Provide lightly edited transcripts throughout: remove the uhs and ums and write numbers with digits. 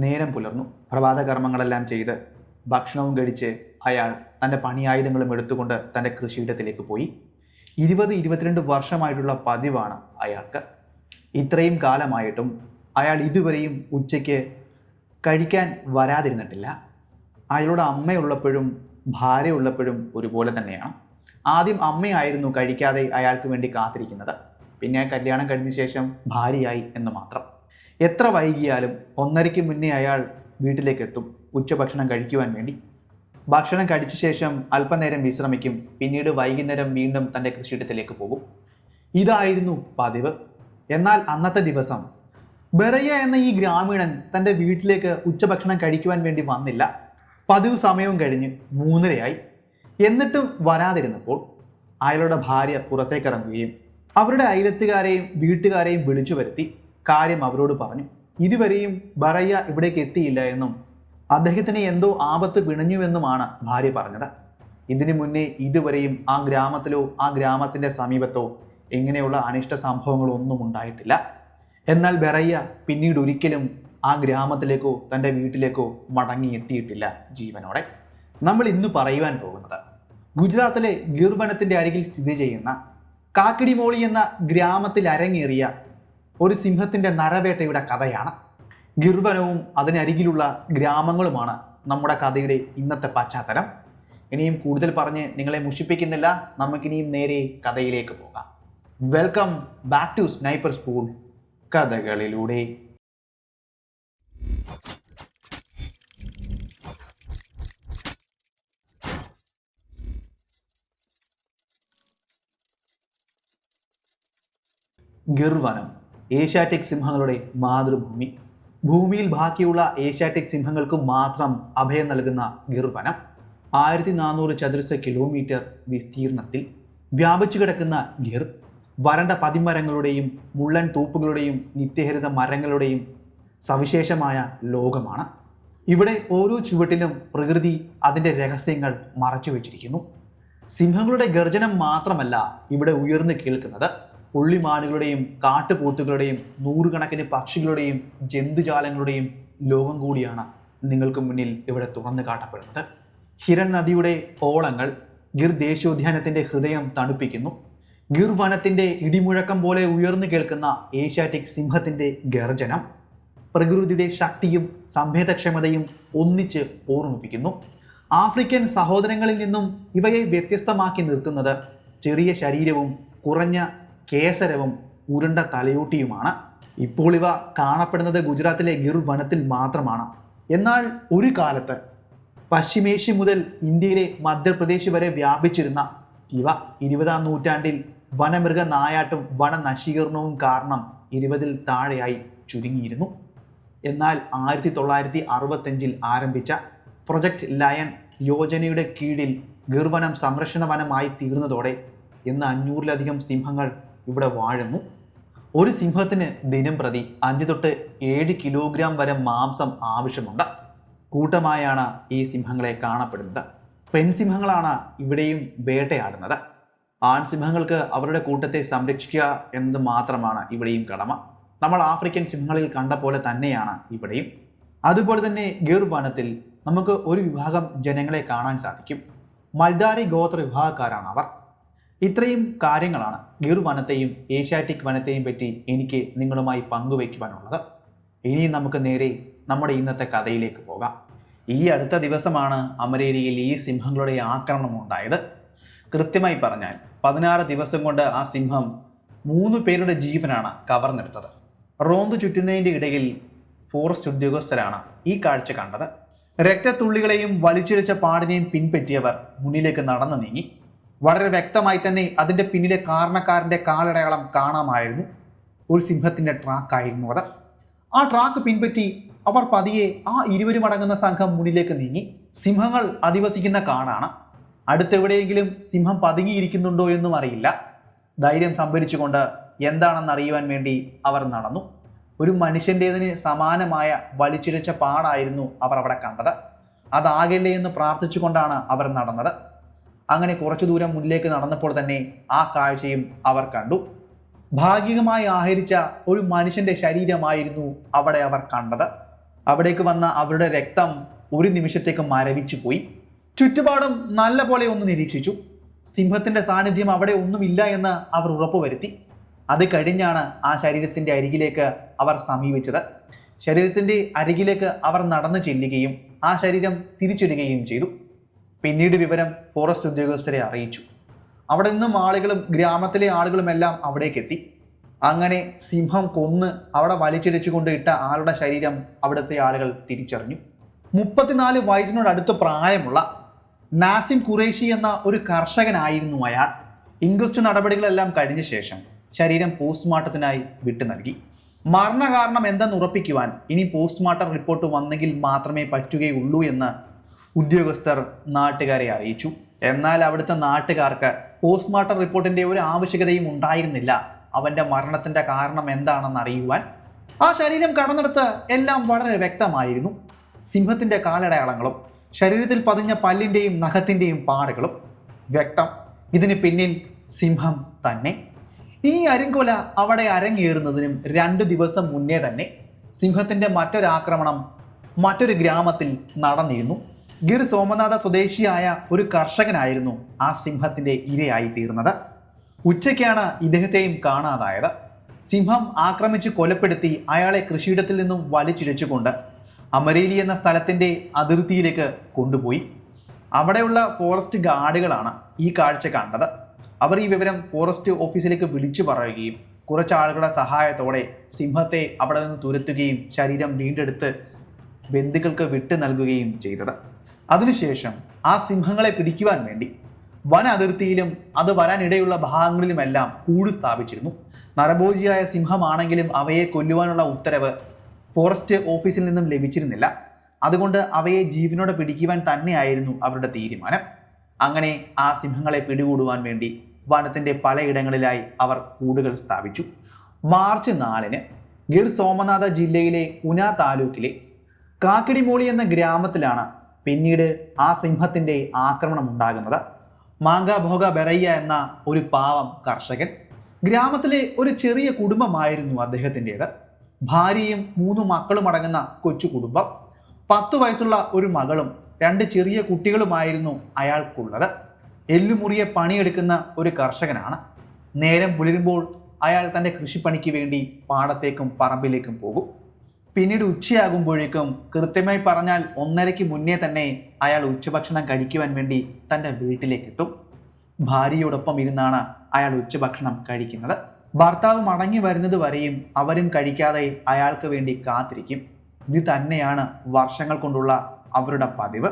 നേരം പുലർന്നു. പ്രഭാത കർമ്മങ്ങളെല്ലാം ചെയ്ത് ഭക്ഷണവും കഴിച്ച് അയാൾ തൻ്റെ പണിയായുധങ്ങളും എടുത്തുകൊണ്ട് തൻ്റെ കൃഷിയിടത്തിലേക്ക് പോയി. 22 വർഷമായിട്ടുള്ള പതിവാണ് അയാൾക്ക്. ഇത്രയും കാലമായിട്ടും അയാൾ ഇതുവരെയും ഉച്ചയ്ക്ക് കഴിക്കാൻ വരാതിരുന്നിട്ടില്ല. അയാളുടെ അമ്മയുള്ളപ്പോഴും ഭാര്യ ഉള്ളപ്പോഴും ഒരുപോലെ തന്നെയാണ്. ആദ്യം അമ്മയായിരുന്നു കഴിക്കാതെ അയാൾക്ക് വേണ്ടി കാത്തിരിക്കുന്നത്. പിന്നെ കല്യാണം കഴിഞ്ഞ ശേഷം ഭാര്യയായി എന്ന് മാത്രം. എത്ര വൈകിയാലും 1:30 മുന്നേ അയാൾ വീട്ടിലേക്ക് എത്തും ഉച്ചഭക്ഷണം കഴിക്കുവാൻ വേണ്ടി. ഭക്ഷണം കഴിച്ച ശേഷം അല്പനേരം വിശ്രമിക്കും. പിന്നീട് വൈകുന്നേരം വീണ്ടും തൻ്റെ കൃഷിയിടത്തിലേക്ക് പോകും. ഇതായിരുന്നു പതിവ്. എന്നാൽ അന്നത്തെ ദിവസം ബെറയ്യ എന്ന ഈ ഗ്രാമീണൻ തൻ്റെ വീട്ടിലേക്ക് ഉച്ചഭക്ഷണം കഴിക്കുവാൻ വേണ്ടി വന്നില്ല. പതിവ് സമയവും കഴിഞ്ഞ് 3:30 എന്നിട്ടും വരാതിരുന്നപ്പോൾ അയാളുടെ ഭാര്യ പുറത്തേക്കിറങ്ങുകയും അവരുടെ അയലത്തുകാരെയും വീട്ടുകാരെയും വിളിച്ചു വരുത്തി കാര്യം അവരോട് പറഞ്ഞു. ഇതുവരെയും ബെറയ്യ ഇവിടേക്ക് എത്തിയില്ല എന്നും അദ്ദേഹത്തിന് എന്തോ ആപത്ത് പിണഞ്ഞുവെന്നുമാണ് ഭാര്യ പറഞ്ഞത്. ഇതിനു മുന്നേ ഇതുവരെയും ആ ഗ്രാമത്തിലോ ആ ഗ്രാമത്തിൻ്റെ സമീപത്തോ ഇങ്ങനെയുള്ള അനിഷ്ട സംഭവങ്ങളൊന്നും ഉണ്ടായിട്ടില്ല. എന്നാൽ ബെറയ്യ പിന്നീട് ഒരിക്കലും ആ ഗ്രാമത്തിലേക്കോ തൻ്റെ വീട്ടിലേക്കോ മടങ്ങിയെത്തിയിട്ടില്ല ജീവനോടെ. നമ്മൾ ഇന്ന് പറയുവാൻ പോകുന്നത് ഗുജറാത്തിലെ ഗിർ വനത്തിൻ്റെ അരികിൽ സ്ഥിതി ചെയ്യുന്ന കാക്കിടിമോളി എന്ന ഗ്രാമത്തിൽ അരങ്ങേറിയ ഒരു സിംഹത്തിൻ്റെ നരവേട്ടയുടെ കഥയാണ്. ഗിർവനവും അതിനരികിലുള്ള ഗ്രാമങ്ങളുമാണ് നമ്മുടെ കഥയുടെ ഇന്നത്തെ പശ്ചാത്തലം. ഇനിയും കൂടുതൽ പറഞ്ഞ് നിങ്ങളെ മുഷിപ്പിക്കുന്നില്ല, നമുക്കിനിയും നേരെ കഥയിലേക്ക് പോകാം. Welcome back to sniper school കഥകളിലൂടെ. ഗിർവനം ഏഷ്യാറ്റിക് സിംഹങ്ങളുടെ മാതൃഭൂമി. ഭൂമിയിൽ ബാക്കിയുള്ള ഏഷ്യാറ്റിക് സിംഹങ്ങൾക്ക് മാത്രം അഭയം നൽകുന്ന ഗിർവനം 1400 ചതുരശ്ര കിലോമീറ്റർ വിസ്തീർണത്തിൽ വ്യാപിച്ചു കിടക്കുന്ന ഗിർ വരണ്ട പതിമരങ്ങളുടെയും മുള്ളൻ തൂപ്പുകളുടെയും നിത്യഹരിത മരങ്ങളുടെയും സവിശേഷമായ ലോകമാണ്. ഇവിടെ ഓരോ ചുവട്ടിലും പ്രകൃതി അതിൻ്റെ രഹസ്യങ്ങൾ മറച്ചു വച്ചിരിക്കുന്നു. സിംഹങ്ങളുടെ ഗർജനം മാത്രമല്ല ഇവിടെ ഉയർന്നു കേൾക്കുന്നത്. പുള്ളിമാനുകളുടെയും കാട്ടുപോത്തുകളുടെയും നൂറുകണക്കിന് പക്ഷികളുടെയും ജന്തുജാലങ്ങളുടെയും ലോകം കൂടിയാണ് നിങ്ങൾക്ക് മുന്നിൽ ഇവിടെ തുറന്നു കാട്ടപ്പെടുന്നത്. ഹിരൺ നദിയുടെ ഓളങ്ങൾ ഗിർ ദേശീയോദ്യാനത്തിൻ്റെ ഹൃദയം തണുപ്പിക്കുന്നു. ഗിർ വനത്തിൻ്റെ ഇടിമുഴക്കം പോലെ ഉയർന്നു കേൾക്കുന്ന ഏഷ്യാറ്റിക് സിംഹത്തിൻ്റെ ഗർജനം പ്രകൃതിയുടെ ശക്തിയും സംവേദക്ഷമതയും ഒന്നിച്ച് ഓർമ്മിപ്പിക്കുന്നു. ആഫ്രിക്കൻ സഹോദരങ്ങളിൽ നിന്നും ഇവയെ വ്യത്യസ്തമാക്കി നിർത്തുന്നത് ചെറിയ ശരീരവും കുറഞ്ഞ കേസരവും ഉരുണ്ട തലയോട്ടിയുമാണ്. ഇപ്പോൾ ഇവ കാണപ്പെടുന്നത് ഗുജറാത്തിലെ ഗിർ വനത്തിൽ മാത്രമാണ്. എന്നാൽ ഒരു കാലത്ത് പശ്ചിമേഷ്യ മുതൽ ഇന്ത്യയിലെ മധ്യപ്രദേശ് വരെ വ്യാപിച്ചിരുന്ന ഇവ 20-ാം നൂറ്റാണ്ടിൽ വനമൃഗ നായാട്ടും വനനശീകരണവും കാരണം 20-ൽ താഴെയായി ചുരുങ്ങിയിരുന്നു. എന്നാൽ 1965 ആരംഭിച്ച പ്രൊജക്ട് ലയൺ യോജനയുടെ കീഴിൽ ഗിർവനം സംരക്ഷണ വനമായി തീർന്നതോടെ ഇന്ന് 500-ലധികം സിംഹങ്ങൾ ഇവിടെ വാഴുന്നു. ഒരു സിംഹത്തിന് ദിനം പ്രതി 5 തൊട്ട് 7 കിലോഗ്രാം വരെ മാംസം ആവശ്യമുണ്ട്. കൂട്ടമായാണ് ഈ സിംഹങ്ങളെ കാണപ്പെടുന്നത്. പെൺസിംഹങ്ങളാണ് ഇവിടെയും വേട്ടയാടുന്നത്. ആൺസിംഹങ്ങൾക്ക് അവരുടെ കൂട്ടത്തെ സംരക്ഷിക്കുക എന്നത് മാത്രമാണ് ഇവിടെയും കടമ. നമ്മൾ ആഫ്രിക്കൻ സിംഹങ്ങളിൽ കണ്ട പോലെ തന്നെയാണ് ഇവിടെയും. അതുപോലെ തന്നെ ഗിർ വനത്തിൽ നമുക്ക് ഒരു വിഭാഗം ജനങ്ങളെ കാണാൻ സാധിക്കും. മൽദാരി ഗോത്ര വിഭാഗക്കാരാണ് അവർ. ഇത്രയും കാര്യങ്ങളാണ് ഗിർ വനത്തെയും ഏഷ്യാറ്റിക് വനത്തെയും പറ്റി എനിക്ക് നിങ്ങളുമായി പങ്കുവയ്ക്കുവാനുള്ളത്. ഇനി നമുക്ക് നേരെ നമ്മുടെ ഇന്നത്തെ കഥയിലേക്ക് പോകാം. ഈ അടുത്ത ദിവസമാണ് അമരേലിയിൽ ഈ സിംഹങ്ങളുടെ ആക്രമണം ഉണ്ടായത്. കൃത്യമായി പറഞ്ഞാൽ 16 ദിവസം കൊണ്ട് ആ സിംഹം 3 പേരുടെ ജീവനാണ് കവർന്നെടുത്തത്. റോന്തു ചുറ്റുന്നതിൻ്റെ ഇടയിൽ ഫോറസ്റ്റ് ഉദ്യോഗസ്ഥരാണ് ഈ കാഴ്ച കണ്ടത്. രക്തത്തുള്ളികളെയും വലിച്ചിഴച്ച പാടിനെയും പിൻപറ്റിയവർ മുന്നിലേക്ക് നടന്നു നീങ്ങി. വളരെ വ്യക്തമായി തന്നെ അതിൻ്റെ പിന്നിലെ കാരണക്കാരൻ്റെ കാലടയാളം കാണാമായിരുന്നു. ഒരു സിംഹത്തിൻ്റെ ട്രാക്കായിരുന്നു അത്. ആ ട്രാക്ക് പിൻപറ്റി അവർ പതിയെ ആ 20 മടങ്ങുന്ന സംഘം മുന്നിലേക്ക് നീങ്ങി. സിംഹങ്ങൾ അധിവസിക്കുന്ന കാടാണ്. അടുത്തെവിടെയെങ്കിലും സിംഹം പതുങ്ങിയിരിക്കുന്നുണ്ടോ എന്നും അറിയില്ല. ധൈര്യം സംഭരിച്ചുകൊണ്ട് എന്താണെന്ന് അറിയുവാൻ വേണ്ടി അവർ നടന്നു. ഒരു മനുഷ്യൻ്റേതിന് സമാനമായ വലിച്ചിഴച്ച പാടായിരുന്നു അവർ അവിടെ കണ്ടത്. അതാകില്ലേ എന്ന് പ്രാർത്ഥിച്ചുകൊണ്ടാണ് അവർ നടന്നത്. അങ്ങനെ കുറച്ചു ദൂരം മുന്നിലേക്ക് നടന്നപ്പോൾ തന്നെ ആ കാഴ്ചയും അവർ കണ്ടു. ഭാഗികമായി ആഹരിച്ച ഒരു മനുഷ്യൻ്റെ ശരീരമായിരുന്നു അവിടെ അവർ കണ്ടത്. അവിടേക്ക് വന്ന അവരുടെ രക്തം ഒരു നിമിഷത്തേക്ക് മരവിച്ചു പോയി. ചുറ്റുപാടും നല്ല പോലെ ഒന്ന് നിരീക്ഷിച്ചു. സിംഹത്തിന്റെ സാന്നിധ്യം അവിടെ ഒന്നുമില്ല എന്ന് അവർ ഉറപ്പുവരുത്തി. അത് കഴിഞ്ഞാണ് ആ ശരീരത്തിന്റെ അരികിലേക്ക് അവർ സമീപിച്ചത്. ശരീരത്തിന്റെ അരികിലേക്ക് അവർ നടന്നു ചെല്ലുകയും ആ ശരീരം തിരിച്ചിടുകയും ചെയ്തു. പിന്നീട് വിവരം ഫോറസ്റ്റ് ഉദ്യോഗസ്ഥരെ അറിയിച്ചു. അവിടെ നിന്നും ആളുകളും ഗ്രാമത്തിലെ ആളുകളുമെല്ലാം അവിടേക്ക് എത്തി. അങ്ങനെ സിംഹം കൊന്ന് അവിടെ വലിച്ചിടിച്ചുകൊണ്ട് ഇട്ട ആളുടെ ശരീരം അവിടുത്തെ ആളുകൾ തിരിച്ചറിഞ്ഞു. 34 വയസ്സിനോടടുത്ത് പ്രായമുള്ള നാസിം ഖുറേഷി എന്ന ഒരു കർഷകനായിരുന്നു അയാൾ. ഇൻക്വസ്റ്റ് നടപടികളെല്ലാം കഴിഞ്ഞ ശേഷം ശരീരം പോസ്റ്റ്മോർട്ടത്തിനായി വിട്ടു നൽകി. മരണകാരണം എന്തെന്ന് ഉറപ്പിക്കുവാൻ ഇനി പോസ്റ്റ്മോർട്ടം റിപ്പോർട്ട് വന്നെങ്കിൽ മാത്രമേ പറ്റുകയുള്ളൂ എന്ന് ഉദ്യോഗസ്ഥർ നാട്ടുകാരെ അറിയിച്ചു. എന്നാൽ അവിടുത്തെ നാട്ടുകാർക്ക് പോസ്റ്റ്മോർട്ടം റിപ്പോർട്ടിന്റെ ഒരു ആവശ്യകതയും ഉണ്ടായിരുന്നില്ല. അവന്റെ മരണത്തിന്റെ കാരണം എന്താണെന്ന് അറിയുവാൻ ആ ശരീരം കടന്നെടുത്ത് എല്ലാം വളരെ വ്യക്തമായിരുന്നു. സിംഹത്തിന്റെ കാലടയാളങ്ങളും ശരീരത്തിൽ പതിഞ്ഞ പല്ലിന്റെയും നഖത്തിന്റെയും പാടുകളും വ്യക്തം. ഇതിന് പിന്നിൽ സിംഹം തന്നെ. ഈ അരിങ്കൊല അവിടെ അരങ്ങേറുന്നതിനും 2 ദിവസം മുന്നേ തന്നെ സിംഹത്തിന്റെ മറ്റൊരാക്രമണം മറ്റൊരു ഗ്രാമത്തിൽ നടന്നിരുന്നു. ഗിർ സോമനാഥ സ്വദേശിയായ ഒരു കർഷകനായിരുന്നു ആ സിംഹത്തിന്റെ ഇരയായി തീർന്നത്. ഉച്ചയ്ക്കാണ് ഇദ്ദേഹത്തെയും കാണാതായത്. സിംഹം ആക്രമിച്ച് കൊലപ്പെടുത്തി അയാളെ കൃഷിയിടത്തിൽ നിന്നും വലിച്ചിഴച്ചുകൊണ്ട് അമരേലി എന്ന സ്ഥലത്തിന്റെ അതിർത്തിയിലേക്ക് കൊണ്ടുപോയി. അവിടെയുള്ള ഫോറസ്റ്റ് ഗാർഡുകളാണ് ഈ കാഴ്ച കണ്ടത്. അവർ ഈ വിവരം ഫോറസ്റ്റ് ഓഫീസിലേക്ക് വിളിച്ചു പറയുകയും കുറച്ച് ആളുകളുടെ സഹായത്തോടെ സിംഹത്തെ അവിടെ നിന്ന് തുരത്തുകയും ശരീരം വീണ്ടെടുത്ത് ബന്ധുക്കൾക്ക് വിട്ടു നൽകുകയും ചെയ്തത്. അതിനുശേഷം ആ സിംഹങ്ങളെ പിടിക്കുവാൻ വേണ്ടി വന അതിർത്തിയിലും അത് വരാനിടയുള്ള ഭാഗങ്ങളിലുമെല്ലാം കൂട് സ്ഥാപിച്ചിരുന്നു. നരഭോജിയായ സിംഹമാണെങ്കിലും അവയെ കൊല്ലുവാനുള്ള ഉത്തരവ് ഫോറസ്റ്റ് ഓഫീസിൽ നിന്നും ലഭിച്ചിരുന്നില്ല. അതുകൊണ്ട് അവയെ ജീവനോടെ പിടിക്കുവാൻ തന്നെയായിരുന്നു അവരുടെ തീരുമാനം. അങ്ങനെ ആ സിംഹങ്ങളെ പിടികൂടുവാൻ വേണ്ടി വനത്തിൻ്റെ പലയിടങ്ങളിലായി അവർ കൂടുകൾ സ്ഥാപിച്ചു. മാർച്ച് 4-ന് ഗിർ സോമനാഥ ജില്ലയിലെ ഉന താലൂക്കിലെ കാക്കിടിമോളി എന്ന ഗ്രാമത്തിലാണ് പിന്നീട് ആ സിംഹത്തിൻ്റെ ആക്രമണം ഉണ്ടാകുന്നത്. മാങ്കാഭോഗ ബെറയ്യ എന്ന ഒരു പാവം കർഷകൻ. ഗ്രാമത്തിലെ ഒരു ചെറിയ കുടുംബമായിരുന്നു അദ്ദേഹത്തിൻ്റെത്. ഭാര്യയും 3 മക്കളും അടങ്ങുന്ന കൊച്ചു കുടുംബം. 10 വയസ്സുള്ള ഒരു മകളും 2 ചെറിയ കുട്ടികളുമായിരുന്നു അയാൾക്കുള്ളത്. എല്ലുമുറിയെ പണിയെടുക്കുന്ന ഒരു കർഷകനാണ്. നേരം പുലരുമ്പോൾ അയാൾ തൻ്റെ കൃഷിപ്പണിക്ക് വേണ്ടി പാടത്തേക്കും പറമ്പിലേക്കും പോകും. പിന്നീട് ഉച്ചയാകുമ്പോഴേക്കും, കൃത്യമായി പറഞ്ഞാൽ 1:30-ക്ക് മുന്നേ തന്നെ അയാൾ ഉച്ചഭക്ഷണം കഴിക്കുവാൻ വേണ്ടി തൻ്റെ വീട്ടിലേക്ക് എത്തും. ഭാര്യയോടൊപ്പം ഇരുന്നാണ് അയാൾ ഉച്ചഭക്ഷണം കഴിക്കുന്നത്. ഭർത്താവ് മടങ്ങി വരുന്നത് വരെയും അവരും കഴിക്കാതെ അയാൾക്ക് വേണ്ടി കാത്തിരിക്കും. ഇത് തന്നെയാണ് വർഷങ്ങൾ കൊണ്ടുള്ള അവരുടെ പതിവ്.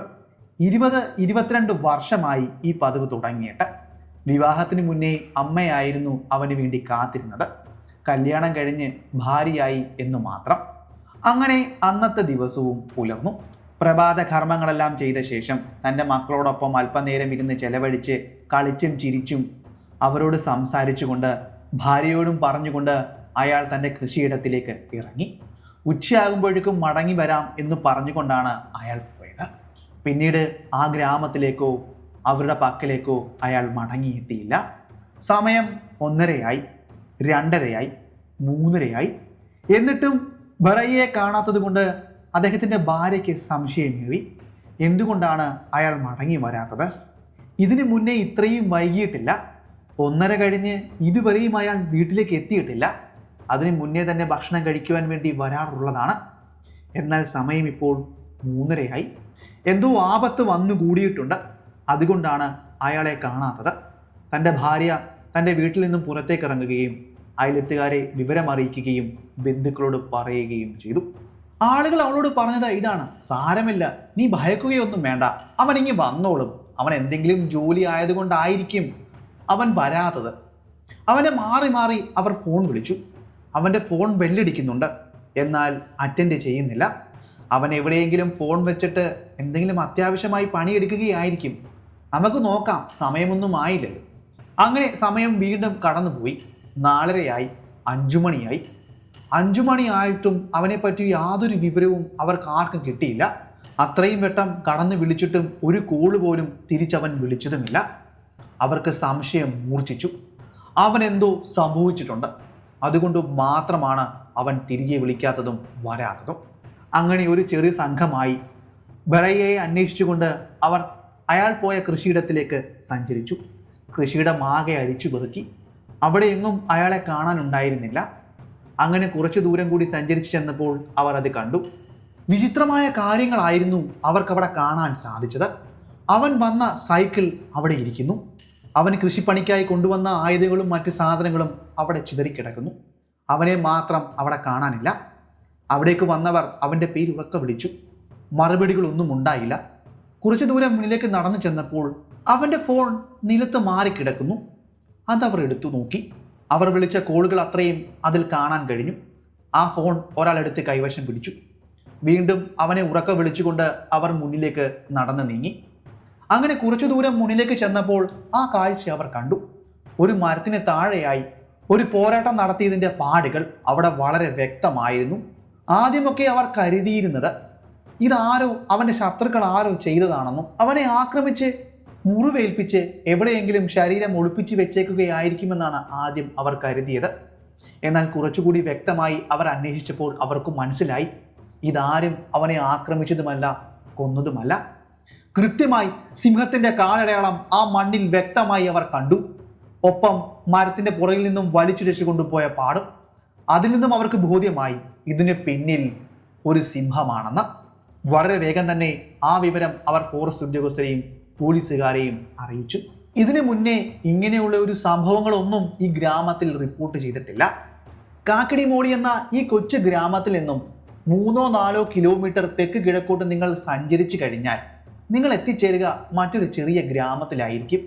20-22 വർഷമായി ഈ പതിവ് തുടങ്ങിയിട്ട്. വിവാഹത്തിന് മുന്നേ അമ്മയായിരുന്നു അവന് വേണ്ടി കാത്തിരുന്നത്. കല്യാണം കഴിഞ്ഞ് ഭാര്യയായി എന്നു മാത്രം. അങ്ങനെ അന്നത്തെ ദിവസവും പുലർന്നു. പ്രഭാത കർമ്മങ്ങളെല്ലാം ചെയ്ത ശേഷം തൻ്റെ മക്കളോടൊപ്പം അല്പനേരം ഇരുന്ന് ചെലവഴിച്ച് കളിച്ചും ചിരിച്ചും അവരോട് സംസാരിച്ചുകൊണ്ട് ഭാര്യയോടും പറഞ്ഞുകൊണ്ട് അയാൾ തൻ്റെ കൃഷിയിടത്തിലേക്ക് ഇറങ്ങി. ഉച്ചയാകുമ്പോഴേക്കും മടങ്ങി വരാം എന്ന് പറഞ്ഞുകൊണ്ടാണ് അയാൾ പോയത്. പിന്നീട് ആ ഗ്രാമത്തിലേക്കോ അവരുടെ പക്കലേക്കോ അയാൾ മടങ്ങിയെത്തിയില്ല. സമയം 1:30-ആയി, 2:30-ആയി, 3:30-ആയി. എന്നിട്ടും ബെറയ്യയെ കാണാത്തത് കൊണ്ട് അദ്ദേഹത്തിൻ്റെ ഭാര്യയ്ക്ക് സംശയമേറി. എന്തുകൊണ്ടാണ് അയാൾ മടങ്ങി വരാത്തത്? ഇതിനു മുന്നേ ഇത്രയും വൈകിയിട്ടില്ല. 1:30 കഴിഞ്ഞ് ഇതുവരെയും അയാൾ വീട്ടിലേക്ക് എത്തിയിട്ടില്ല. അതിന് മുന്നേ തന്നെ ഭക്ഷണം കഴിക്കുവാൻ വേണ്ടി വരാറുള്ളതാണ്. എന്നാൽ സമയം ഇപ്പോൾ 3:30-ആയി. എന്തോ ആപത്ത് വന്നു കൂടിയിട്ടുണ്ട്. അതുകൊണ്ടാണ് അയാളെ കാണാത്തത്. തൻ്റെ ഭാര്യ തൻ്റെ വീട്ടിൽ നിന്നും പുറത്തേക്ക് ഇറങ്ങുകയും അയലെത്തുകാരെ വിവരമറിയിക്കുകയും ബന്ധുക്കളോട് പറയുകയും ചെയ്തു. ആളുകൾ അവളോട് പറഞ്ഞത് ഇതാണ്: സാരമില്ല, നീ ഭയക്കുകയൊന്നും വേണ്ട, അവൻ ഇങ്ങ് വന്നോളും. അവൻ എന്തെങ്കിലും ജോലി ആയതുകൊണ്ടായിരിക്കും അവൻ വരാത്തത്. അവനെ മാറി മാറി അവർ ഫോൺ വിളിച്ചു. അവൻ്റെ ഫോൺ ബെല്ലടിക്കുന്നുണ്ട്, എന്നാൽ അറ്റൻഡ് ചെയ്യുന്നില്ല. അവൻ എവിടെയെങ്കിലും ഫോൺ വെച്ചിട്ട് എന്തെങ്കിലും അത്യാവശ്യമായി പണിയെടുക്കുകയായിരിക്കും. നമുക്ക് നോക്കാം, സമയമൊന്നും ആയില്ലല്ലോ. അങ്ങനെ സമയം വീണ്ടും കടന്നുപോയി. 4:30-ആയി, 5 മണിയായി. 5 മണിയായിട്ടും അവനെപ്പറ്റി യാതൊരു വിവരവും അവർക്ക് ആർക്കും കിട്ടിയില്ല. അത്രയും വട്ടം കടന്നു വിളിച്ചിട്ടും ഒരു കോള് പോലും തിരിച്ചവൻ വിളിച്ചതുമില്ല. അവർക്ക് സംശയം മൂർച്ഛിച്ചു. അവൻ എന്തോ സംഭവിച്ചിട്ടുണ്ട്. അതുകൊണ്ട് മാത്രമാണ് അവൻ തിരികെ വിളിക്കാത്തതും വരാത്തതും. അങ്ങനെ ഒരു ചെറിയ സംഘമായി ബെറയ്യയെ അന്വേഷിച്ചുകൊണ്ട് അവർ അയാൾ പോയ കൃഷിയിടത്തിലേക്ക് സഞ്ചരിച്ചു. കൃഷിയിടം ആകെ അരിച്ചു പെറുക്കി. അവിടെയെങ്ങും അയാളെ കാണാനുണ്ടായിരുന്നില്ല. അങ്ങനെ കുറച്ചു ദൂരം കൂടി സഞ്ചരിച്ചു ചെന്നപ്പോൾ അവർ അത് കണ്ടു. വിചിത്രമായ കാര്യങ്ങളായിരുന്നു അവർക്കവിടെ കാണാൻ സാധിച്ചത്. അവൻ വന്ന സൈക്കിൾ അവിടെ ഇരിക്കുന്നു. അവൻ കൃഷിപ്പണിക്കായി കൊണ്ടുവന്ന ആയുധങ്ങളും മറ്റ് സാധനങ്ങളും അവിടെ ചിതറിക്കിടക്കുന്നു. അവനെ മാത്രം അവിടെ കാണാനില്ല. അവിടേക്ക് വന്നവർ അവൻ്റെ പേര് ഉറക്കെ വിളിച്ചു. മറുപടികളൊന്നും ഉണ്ടായില്ല. കുറച്ചു ദൂരം മുന്നിലേക്ക് നടന്നു ചെന്നപ്പോൾ അവൻ്റെ ഫോൺ നിലത്ത് മാറിക്കിടക്കുന്നു. അതവർ എടുത്തു നോക്കി. അവർ വിളിച്ച കോളുകൾ അത്രയും അതിൽ കാണാൻ കഴിഞ്ഞു. ആ ഫോൺ ഒരാളെടുത്ത് കൈവശം പിടിച്ചു. വീണ്ടും അവനെ ഉറക്കെ വിളിച്ചുകൊണ്ട് അവർ മുന്നിലേക്ക് നടന്നു നീങ്ങി. അങ്ങനെ കുറച്ചു ദൂരം മുന്നിലേക്ക് ചെന്നപ്പോൾ ആ കാഴ്ച അവർ കണ്ടു. ഒരു മരത്തിന് താഴെയായി ഒരു പോരാട്ടം നടത്തിയതിൻ്റെ പാടുകൾ അവിടെ വളരെ വ്യക്തമായിരുന്നു. ആദ്യമൊക്കെ അവർ കരുതിയിരുന്നത് ഇതാരോ അവൻ്റെ ശത്രുക്കൾ ആരോ ചെയ്തതാണെന്നും അവനെ ആക്രമിച്ച് മുറിവേൽപ്പിച്ച് എവിടെയെങ്കിലും ശരീരം ഒളിപ്പിച്ച് വെച്ചേക്കുകയായിരിക്കുമെന്നാണ് ആദ്യം അവർ കരുതിയത്. എന്നാൽ കുറച്ചുകൂടി വ്യക്തമായി അവർ അന്വേഷിച്ചപ്പോൾ അവർക്ക് മനസ്സിലായി ഇതാരും അവനെ ആക്രമിച്ചതുമല്ല, കൊന്നതുമല്ല. കൃത്യമായി സിംഹത്തിൻ്റെ കാലടയാളം ആ മണ്ണിൽ വ്യക്തമായി അവർ കണ്ടു. ഒപ്പം മരത്തിൻ്റെ പുറകിൽ നിന്നും വലിച്ചിഴച്ചു കൊണ്ടുപോയ പാടും. അതിൽ നിന്നും അവർക്ക് ബോധ്യമായി ഇതിന് പിന്നിൽ ഒരു സിംഹമാണെന്ന്. വളരെ വേഗം തന്നെ ആ വിവരം അവർ ഫോറസ്റ്റ് ഉദ്യോഗസ്ഥരെയും പോലീസുകാരെയും അറിയിച്ചു. ഇതിനു മുന്നേ ഇങ്ങനെയുള്ള ഒരു സംഭവങ്ങളൊന്നും ഈ ഗ്രാമത്തിൽ റിപ്പോർട്ട് ചെയ്തിട്ടില്ല. കാക്കടിമോളി എന്ന ഈ കൊച്ചു ഗ്രാമത്തിൽ നിന്നും 3-4 കിലോമീറ്റർ തെക്ക് കിഴക്കോട്ട് നിങ്ങൾ സഞ്ചരിച്ചു കഴിഞ്ഞാൽ നിങ്ങൾ എത്തിച്ചേരുക മറ്റൊരു ചെറിയ ഗ്രാമത്തിലായിരിക്കും.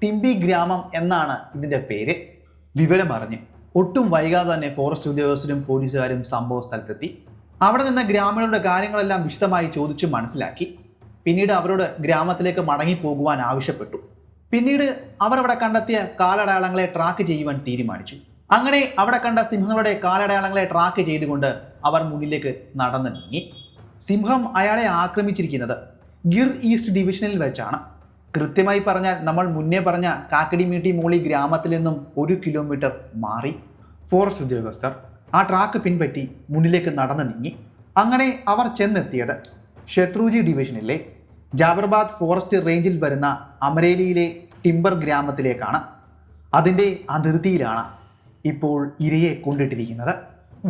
ടിംബി ഗ്രാമം എന്നാണ് ഇതിൻ്റെ പേര്. വിവരം അറിഞ്ഞ് ഒട്ടും വൈകാതെ തന്നെ ഫോറസ്റ്റ് ഉദ്യോഗസ്ഥരും പോലീസുകാരും സംഭവ സ്ഥലത്തെത്തി. അവിടെ നിന്ന് ഗ്രാമീണരുടെ കാര്യങ്ങളെല്ലാം വിശദമായി ചോദിച്ച് മനസ്സിലാക്കി. പിന്നീട് അവരോട് ഗ്രാമത്തിലേക്ക് മടങ്ങിപ്പോകുവാൻ ആവശ്യപ്പെട്ടു. പിന്നീട് അവർ അവിടെ കണ്ടെത്തിയ കാലടയാളങ്ങളെ ട്രാക്ക് ചെയ്യുവാൻ തീരുമാനിച്ചു. അങ്ങനെ അവിടെ കണ്ട സിംഹങ്ങളുടെ കാലടയാളങ്ങളെ ട്രാക്ക് ചെയ്തുകൊണ്ട് അവർ മുന്നിലേക്ക് നടന്നു നീങ്ങി. സിംഹം അയാളെ ആക്രമിച്ചിരിക്കുന്നത് ഗിർ ഈസ്റ്റ് ഡിവിഷനിൽ വെച്ചാണ്. കൃത്യമായി പറഞ്ഞാൽ നമ്മൾ മുന്നേ പറഞ്ഞ കാക്കടിമീട്ടി മോളി ഗ്രാമത്തിൽ നിന്നും 1 കിലോമീറ്റർ മാറി. ഫോറസ്റ്റ് ഉദ്യോഗസ്ഥർ ആ ട്രാക്ക് പിൻപറ്റി മുന്നിലേക്ക് നടന്നു നീങ്ങി. അങ്ങനെ അവർ ചെന്നെത്തിയത് ഷെത്രുജി ഡിവിഷനിലെ ജാബർബാദ് ഫോറസ്റ്റ് റേഞ്ചിൽ വരുന്ന അമരേലിയിലെ ടിംബർ ഗ്രാമത്തിലേക്കാണ്. അതിൻ്റെ അതിർത്തിയിലാണ് ഇപ്പോൾ ഇരയെ കൊണ്ടിട്ടിരിക്കുന്നത്.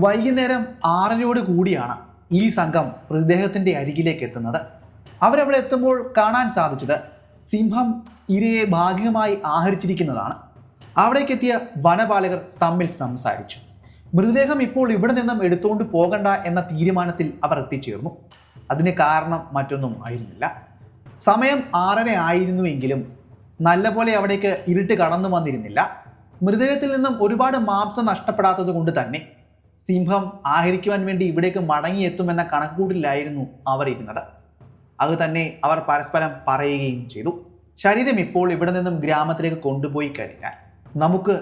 വൈകുന്നേരം 6:30 കൂടിയാണ് ഈ സംഘം മൃതദേഹത്തിൻ്റെ അരികിലേക്ക് എത്തുന്നത്. അവരവിടെ എത്തുമ്പോൾ കാണാൻ സാധിച്ചത് സിംഹം ഇരയെ ഭാഗികമായി ആഹരിച്ചിരിക്കുന്നതാണ്. അവിടേക്കെത്തിയ വനപാലകർ തമ്മിൽ സംസാരിച്ചു. മൃതദേഹം ഇപ്പോൾ ഇവിടെ നിന്നും എടുത്തുകൊണ്ട് പോകണ്ട എന്ന തീരുമാനത്തിൽ അവർ എത്തിച്ചേർന്നു. അതിന് കാരണം മറ്റൊന്നും ആയിരുന്നില്ല. സമയം 6:30 ആയിരുന്നുവെങ്കിലും നല്ലപോലെ അവിടേക്ക് ഇരുട്ട് കടന്നു വന്നിരുന്നില്ല. മൃതദേഹത്തിൽ നിന്നും ഒരുപാട് മാംസം നഷ്ടപ്പെടാത്തത് കൊണ്ട് തന്നെ സിംഹം ആഹരിക്കുവാൻ വേണ്ടി ഇവിടേക്ക് മടങ്ങിയെത്തുമെന്ന കണക്കുകൂട്ടിലായിരുന്നു അവർ ഇരുന്നത്. അത് തന്നെ അവർ പരസ്പരം പറയുകയും ചെയ്തു. ശരീരം ഇപ്പോൾ ഇവിടെ നിന്നും ഗ്രാമത്തിലേക്ക് കൊണ്ടുപോയി കഴിഞ്ഞാൽ നമുക്ക്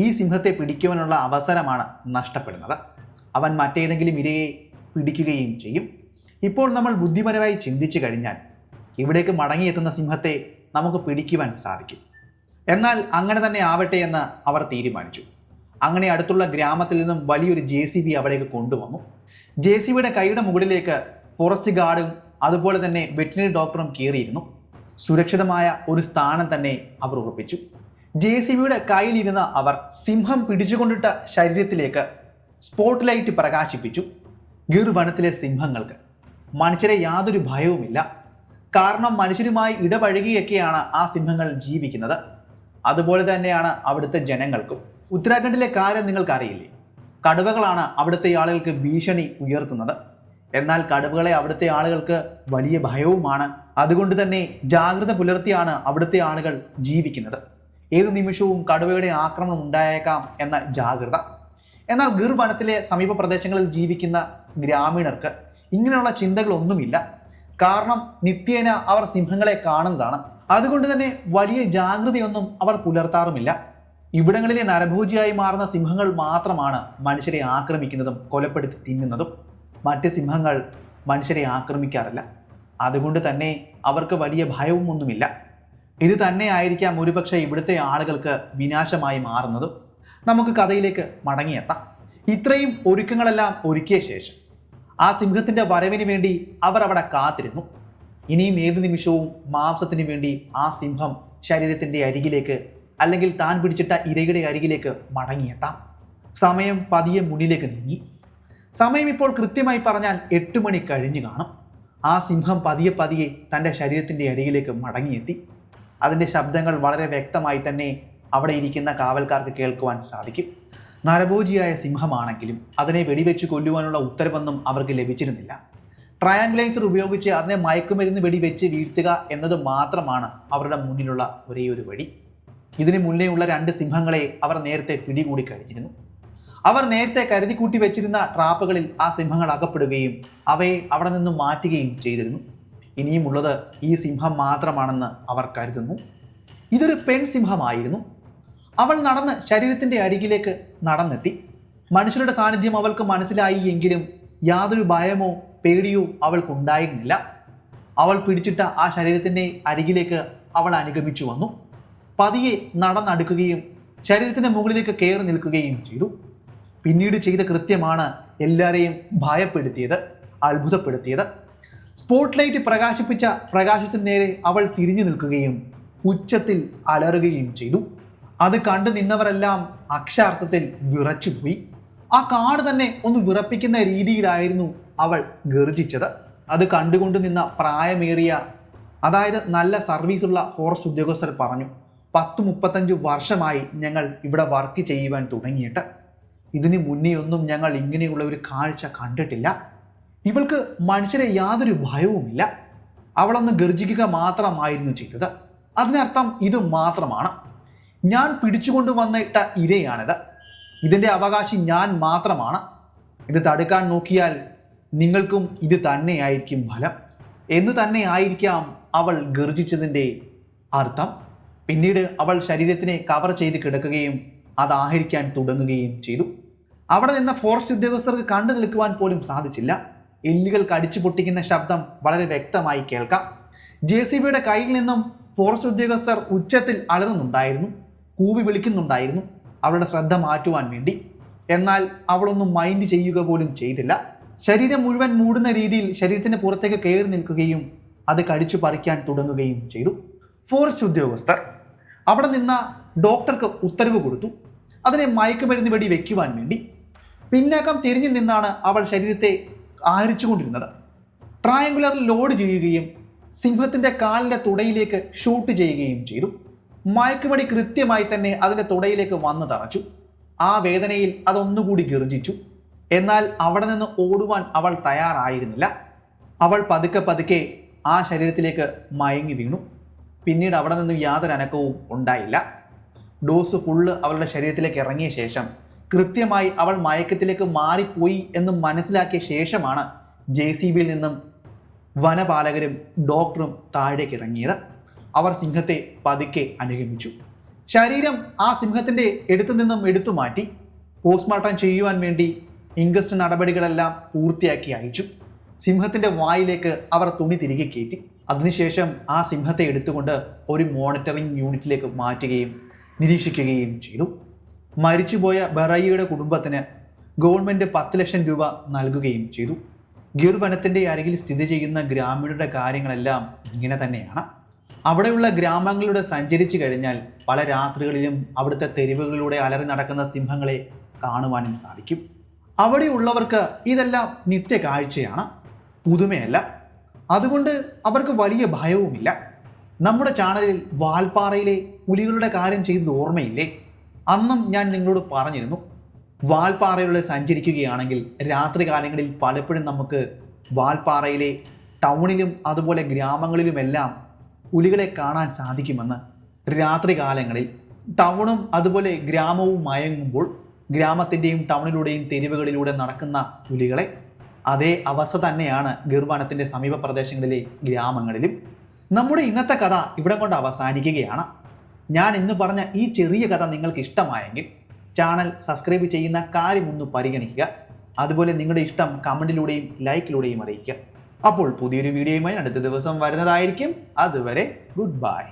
ഈ സിംഹത്തെ പിടിക്കുവാനുള്ള അവസരമാണ് നഷ്ടപ്പെടുന്നത്. അവൻ മറ്റേതെങ്കിലും ഇരയെ പിടിക്കുകയും ചെയ്യും. ഇപ്പോൾ നമ്മൾ ബുദ്ധിപരമായി ചിന്തിച്ചു കഴിഞ്ഞാൽ ഇവിടേക്ക് മടങ്ങിയെത്തുന്ന സിംഹത്തെ നമുക്ക് പിടിക്കുവാൻ സാധിക്കും. എന്നാൽ അങ്ങനെ തന്നെ ആവട്ടെ എന്ന് അവർ തീരുമാനിച്ചു. അങ്ങനെ അടുത്തുള്ള ഗ്രാമത്തിൽ നിന്നും വലിയൊരു JCB അവിടേക്ക് കൊണ്ടുവന്നു. JCBയുടെ കൈയുടെ മുകളിലേക്ക് ഫോറസ്റ്റ് ഗാർഡും അതുപോലെ തന്നെ വെറ്റിനറി ഡോക്ടറും കയറിയിരുന്നു. സുരക്ഷിതമായ ഒരു സ്ഥാനം തന്നെ അവർ ഉറപ്പിച്ചു. JCBയുടെ കയ്യിലിരുന്ന അവർ സിംഹം പിടിച്ചുകൊണ്ടിട്ട ശരീരത്തിലേക്ക് സ്പോട്ട് ലൈറ്റ് പ്രകാശിപ്പിച്ചു. ഗിർ വനത്തിലെ സിംഹങ്ങൾക്ക് മനുഷ്യരെ യാതൊരു ഭയവുമില്ല. കാരണം മനുഷ്യരുമായി ഇടപഴകിയൊക്കെയാണ് ആ സിംഹങ്ങൾ ജീവിക്കുന്നത്. അതുപോലെ തന്നെയാണ് അവിടുത്തെ ജനങ്ങൾക്കും. ഉത്തരാഖണ്ഡിലെ കാര്യം നിങ്ങൾക്കറിയില്ലേ? കടുവകളാണ് അവിടുത്തെ ആളുകൾക്ക് ഭീഷണി ഉയർത്തുന്നത്. എന്നാൽ കടുവകളെ അവിടുത്തെ ആളുകൾക്ക് വലിയ ഭയവുമാണ്. അതുകൊണ്ട് തന്നെ ജാഗ്രത പുലർത്തിയാണ് അവിടുത്തെ ആളുകൾ ജീവിക്കുന്നത്. ഏത് നിമിഷവും കടുവയുടെ ആക്രമണം ഉണ്ടായേക്കാം എന്ന ജാഗ്രത. എന്നാൽ ഗിർ വനത്തിലെ സമീപ പ്രദേശങ്ങളിൽ ജീവിക്കുന്ന ഗ്രാമീണർക്ക് ഇങ്ങനെയുള്ള ചിന്തകളൊന്നുമില്ല. കാരണം നിത്യേന അവർ സിംഹങ്ങളെ കാണുന്നതാണ്. അതുകൊണ്ട് തന്നെ വലിയ ജാഗ്രതയൊന്നും അവർ പുലർത്താറുമില്ല. ഇവിടങ്ങളിലെ നരഭോജിയായി മാറുന്ന സിംഹങ്ങൾ മാത്രമാണ് മനുഷ്യരെ ആക്രമിക്കുന്നതും കൊലപ്പെടുത്തി തിന്നുന്നതും. മറ്റ് സിംഹങ്ങൾ മനുഷ്യരെ ആക്രമിക്കാറില്ല. അതുകൊണ്ട് തന്നെ അവർക്ക് വലിയ ഭയവും ഒന്നുമില്ല. ഇത് തന്നെ ആയിരിക്കാം ഒരുപക്ഷെ ഇവിടുത്തെ ആളുകൾക്ക് വിനാശമായി മാറുന്നതും. നമുക്ക് കഥയിലേക്ക് മടങ്ങിയെത്താം. ഇത്രയും ഒരുക്കങ്ങളെല്ലാം ഒരുക്കിയ ശേഷം ആ സിംഹത്തിന്റെ വരവിന് വേണ്ടി അവർ അവിടെ കാത്തിരുന്നു. ഇനിയും ഏത് നിമിഷവും മാംസത്തിന് വേണ്ടി ആ സിംഹം ശരീരത്തിന്റെ അരികിലേക്ക് അല്ലെങ്കിൽ താൻ പിടിച്ചിട്ട ഇരയുടെ അരികിലേക്ക് മടങ്ങിയെത്താം. സമയം പതിയെ മുന്നിലേക്ക് നീങ്ങി. സമയം ഇപ്പോൾ കൃത്യമായി പറഞ്ഞാൽ 8 മണി കഴിഞ്ഞു കാണും. ആ സിംഹം പതിയെ പതിയെ തൻ്റെ ശരീരത്തിൻ്റെ അരികിലേക്ക് മടങ്ങിയെത്തി. അതിൻ്റെ ശബ്ദങ്ങൾ വളരെ വ്യക്തമായി തന്നെ അവിടെ ഇരിക്കുന്ന കാവൽക്കാർക്ക് കേൾക്കുവാൻ സാധിക്കും. നരഭോജിയായ സിംഹമാണെങ്കിലും അതിനെ വെടിവെച്ച് കൊല്ലുവാനുള്ള ഉത്തരവൊന്നും അവർക്ക് ലഭിച്ചിരുന്നില്ല. ട്രയാങ്കുലൈസർ ഉപയോഗിച്ച് അതിനെ മയക്കുമരുന്ന് വെടിവെച്ച് വീഴ്ത്തുക എന്നത് മാത്രമാണ് അവരുടെ മുന്നിലുള്ള ഒരേ ഒരു വഴി. ഇതിന് മുന്നേയുള്ള 2 സിംഹങ്ങളെ അവർ നേരത്തെ പിടികൂടി കഴിഞ്ഞിരുന്നു. അവർ നേരത്തെ കരുതിക്കൂട്ടി വെച്ചിരുന്ന ട്രാപ്പുകളിൽ ആ സിംഹങ്ങൾ അകപ്പെടുകയും അവയെ അവിടെ നിന്നും മാറ്റുകയും ചെയ്തിരുന്നു. ഇനിയുമുള്ളത് ഈ സിംഹം മാത്രമാണെന്ന് അവർ കരുതുന്നു. ഇതൊരു പെൺസിംഹമായിരുന്നു. അവൾ നടന്ന് ശരീരത്തിൻ്റെ അരികിലേക്ക് നടന്നെത്തി. മനുഷ്യരുടെ സാന്നിധ്യം അവൾക്ക് മനസ്സിലായി എങ്കിലും യാതൊരു ഭയമോ പേടിയോ അവൾക്കുണ്ടായിരുന്നില്ല. അവൾ പിടിച്ചിട്ട ആ ശരീരത്തിൻ്റെ അരികിലേക്ക് അവൾ അനുഗമിച്ചു വന്നു. പതിയെ നടന്നടുക്കുകയും ശരീരത്തിൻ്റെ മുകളിലേക്ക് കയറി നിൽക്കുകയും ചെയ്തു. പിന്നീട് ചെയ്ത കൃത്യമാണ് എല്ലാവരെയും ഭയപ്പെടുത്തിയത്, അത്ഭുതപ്പെടുത്തിയത്. സ്പോട്ട് ലൈറ്റ് പ്രകാശിപ്പിച്ച പ്രകാശത്തിന് നേരെ അവൾ തിരിഞ്ഞു നിൽക്കുകയും ഉച്ചത്തിൽ അലറുകയും ചെയ്തു. അത് കണ്ടു നിന്നവരെല്ലാം അക്ഷരാർത്ഥത്തിൽ വിറച്ചുപോയി. ആ കാട് തന്നെ ഒന്ന് വിറപ്പിക്കുന്ന രീതിയിലായിരുന്നു അവൾ ഗർജിച്ചത്. അത് കണ്ടുകൊണ്ട് നിന്ന പ്രായമേറിയ, അതായത് നല്ല സർവീസുള്ള ഫോറസ്റ്റ് ഉദ്യോഗസ്ഥർ പറഞ്ഞു, 10-35 വർഷമായി ഞങ്ങൾ ഇവിടെ വർക്ക് ചെയ്യുവാൻ തുടങ്ങിയിട്ട് ഇതിന് മുന്നേ ഒന്നും ഞങ്ങൾ ഇങ്ങനെയുള്ള ഒരു കാഴ്ച കണ്ടിട്ടില്ല. ഇവൾക്ക് മനുഷ്യരെ യാതൊരു ഭയവുമില്ല. അവളൊന്ന് ഗർജിക്കുക മാത്രമായിരുന്നു ചെയ്തത്. അതിനർത്ഥം ഇത് മാത്രമാണ്, ഞാൻ പിടിച്ചുകൊണ്ട് വന്നിട്ട ഇരയാണിത്, ഇതിൻ്റെ അവകാശി ഞാൻ മാത്രമാണ്. ഇത് തടുക്കാൻ നോക്കിയാൽ നിങ്ങൾക്കും ഇത് തന്നെയായിരിക്കും ഫലം എന്ന് തന്നെ ആയിരിക്കാം അവൾ ഗർജിച്ചതിൻ്റെ അർത്ഥം. പിന്നീട് അവൾ ശരീരത്തിനെ കവർ ചെയ്ത് കിടക്കുകയും അത് ആഹരിക്കാൻ തുടങ്ങുകയും ചെയ്തു. അവിടെ നിന്ന ഫോറസ്റ്റ് ഉദ്യോഗസ്ഥർക്ക് കണ്ടു നിൽക്കുവാൻ പോലും സാധിച്ചില്ല. എല്ലുകൾ കടിച്ചു പൊട്ടിക്കുന്ന ശബ്ദം വളരെ വ്യക്തമായി കേൾക്കാം. JCBയുടെ കയ്യിൽ നിന്നും ഫോറസ്റ്റ് ഉദ്യോഗസ്ഥർ ഉച്ചത്തിൽ അലറുന്നുണ്ടായിരുന്നു, കൂവി വിളിക്കുന്നുണ്ടായിരുന്നു അവളുടെ ശ്രദ്ധ മാറ്റുവാൻ വേണ്ടി. എന്നാൽ അവളൊന്നും മൈൻഡ് ചെയ്യുക പോലും ചെയ്തില്ല. ശരീരം മുഴുവൻ മൂടുന്ന രീതിയിൽ ശരീരത്തിന് പുറത്തേക്ക് കയറി നിൽക്കുകയും അത് കടിച്ചു പറിക്കാൻ തുടങ്ങുകയും ചെയ്തു. ഫോറസ്റ്റ് ഉദ്യോഗസ്ഥർ അവിടെ നിന്ന ഡോക്ടർക്ക് ഉത്തരവ് കൊടുത്തു, അതിനെ മയക്കുമരുന്ന് വെടി വയ്ക്കുവാൻ വേണ്ടി. പിന്നാക്കം തിരിഞ്ഞു നിന്നാണ് അവൾ ശരീരത്തെ ആഹരിച്ചുകൊണ്ടിരുന്നത്. ട്രയാങ്കുലർ ലോഡ് ചെയ്യുകയും സിംഹത്തിൻ്റെ കാലിൻ്റെ തുടയിലേക്ക് ഷൂട്ട് ചെയ്യുകയും ചെയ്തു. മയക്കുമടി കൃത്യമായി തന്നെ അതിൻ്റെ തുടയിലേക്ക് വന്നു തറച്ചു. ആ വേദനയിൽ അതൊന്നുകൂടി ഗർജിച്ചു. എന്നാൽ അവിടെ നിന്ന് ഓടുവാൻ അവൾ തയ്യാറായിരുന്നില്ല. അവൾ പതുക്കെ പതുക്കെ ആ ശരീരത്തിലേക്ക് മയങ്ങി വീണു. പിന്നീട് അവിടെ നിന്നും യാതൊരു അനക്കവും ഉണ്ടായില്ല. ഡോസ് ഫുള്ള് അവളുടെ ശരീരത്തിലേക്ക് ഇറങ്ങിയ ശേഷം കൃത്യമായി അവൾ മയക്കത്തിലേക്ക് മാറിപ്പോയി എന്ന് മനസ്സിലാക്കിയ ശേഷമാണ് JCBയിൽ നിന്നും വനപാലകരും ഡോക്ടറും താഴേക്ക് ഇറങ്ങിയത്. അവർ സിംഹത്തെ പതുക്കെ അനുഗമിച്ചു. ശരീരം ആ സിംഹത്തിൻ്റെ അടുത്തു നിന്നും എടുത്തു മാറ്റി പോസ്റ്റ്മോർട്ടം ചെയ്യുവാൻ വേണ്ടി ഇൻക്വസ്റ്റ് നടപടികളെല്ലാം പൂർത്തിയാക്കി അയച്ചു. സിംഹത്തിൻ്റെ വായിലേക്ക് അവർ തുണി തിരികെ കയറ്റി. അതിനുശേഷം ആ സിംഹത്തെ എടുത്തുകൊണ്ട് ഒരു മോണിറ്ററിംഗ് യൂണിറ്റിലേക്ക് മാറ്റുകയും നിരീക്ഷിക്കുകയും ചെയ്തു. മരിച്ചുപോയ ബറയ്യയുടെ കുടുംബത്തിന് ഗവൺമെൻറ് 10 ലക്ഷം രൂപ നൽകുകയും ചെയ്തു. ഗിർ വനത്തിൻ്റെ അരികിൽ സ്ഥിതി ചെയ്യുന്ന ഗ്രാമീണരുടെ കാര്യങ്ങളെല്ലാം ഇങ്ങനെ തന്നെയാണ്. അവിടെയുള്ള ഗ്രാമങ്ങളിലൂടെ സഞ്ചരിച്ചു കഴിഞ്ഞാൽ പല രാത്രികളിലും അവിടുത്തെ തെരുവുകളിലൂടെ അലറി നടക്കുന്ന സിംഹങ്ങളെ കാണുവാനും സാധിക്കും. അവിടെയുള്ളവർക്ക് ഇതെല്ലാം നിത്യ കാഴ്ചയാണ്, പുതുമയല്ല. അതുകൊണ്ട് അവർക്ക് വലിയ ഭയവുമില്ല. നമ്മുടെ ചാനലിൽ വാൽപ്പാറയിലെ പുലികളുടെ കാര്യം ചെയ്തത് ഓർമ്മയില്ലേ? അന്നും ഞാൻ നിങ്ങളോട് പറഞ്ഞിരുന്നു, വാൽപ്പാറയിലൂടെ സഞ്ചരിക്കുകയാണെങ്കിൽ രാത്രി കാലങ്ങളിൽ പലപ്പോഴും നമുക്ക് വാൽപ്പാറയിലെ ടൗണിലും അതുപോലെ ഗ്രാമങ്ങളിലുമെല്ലാം പുലികളെ കാണാൻ സാധിക്കുമെന്ന്. രാത്രി കാലങ്ങളിൽ ടൗണും അതുപോലെ ഗ്രാമവും മയങ്ങുമ്പോൾ ഗ്രാമത്തിൻ്റെയും ടൗണിലൂടെയും തെരുവുകളിലൂടെ നടക്കുന്ന പുലികളെ, അതേ അവസ്ഥ തന്നെയാണ് ഗിർ വനത്തിൻ്റെ സമീപ പ്രദേശങ്ങളിലെ ഗ്രാമങ്ങളിലും. നമ്മുടെ ഇന്നത്തെ കഥ ഇവിടെ കൊണ്ട് അവസാനിക്കുകയാണ്. ഞാൻ ഇന്ന് പറഞ്ഞ ഈ ചെറിയ കഥ നിങ്ങൾക്ക് ഇഷ്ടമായെങ്കിൽ ചാനൽ സബ്സ്ക്രൈബ് ചെയ്യുന്ന കാര്യമൊന്ന് പരിഗണിക്കുക. അതുപോലെ നിങ്ങളുടെ ഇഷ്ടം കമൻറ്റിലൂടെയും ലൈക്കിലൂടെയും അറിയിക്കുക. അപ്പോൾ പുതിയൊരു വീഡിയോയുമായി അടുത്ത ദിവസം വരുന്നതായിരിക്കും. അതുവരെ ഗുഡ് ബൈ.